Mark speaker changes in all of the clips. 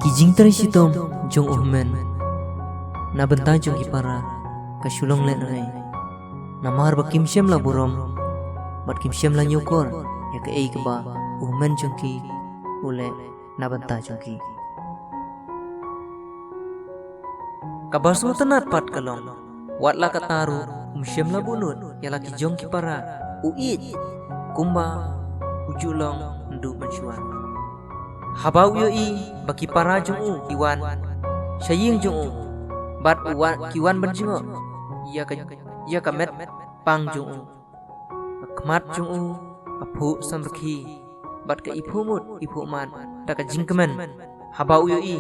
Speaker 1: kijing tari sitom jong uhmen na benta jong kipara kasulong le nai namar bakim shem la burom bat kim shem la nyukor ya ke ei ba uhmen jong ki ule na benta jong ki kabar sultanat pat kalong wat la kataru shem la bunut ya la ki jong kipara uit kumba ujulong ndu mensuan habau yo i baki para jung iwan saying jung bat uwan kiwan benjingo ya kamet pang jung kmat jung apu samrki bat ka iphumut iphuman ta ka jingkemen habau yo i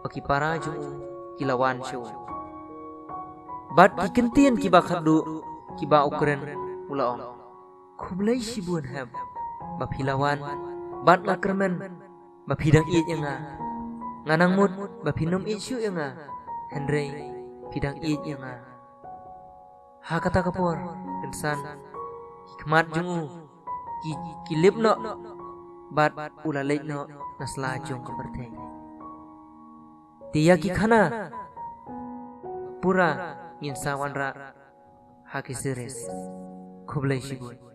Speaker 1: baki para jung kilawan shu bat kikentian kiba khadu kiba ukren ulaong khublai shibun ham bapilawan bat la kermen bapidang iit yang nganang mut bapinom isu yang Henry pidang iit yang ha kata kapor insan hikmat jungu kilip no bat ulalek no nasla jong keberte tiya ki khana pura insawan ra ha ki seres khublai shibun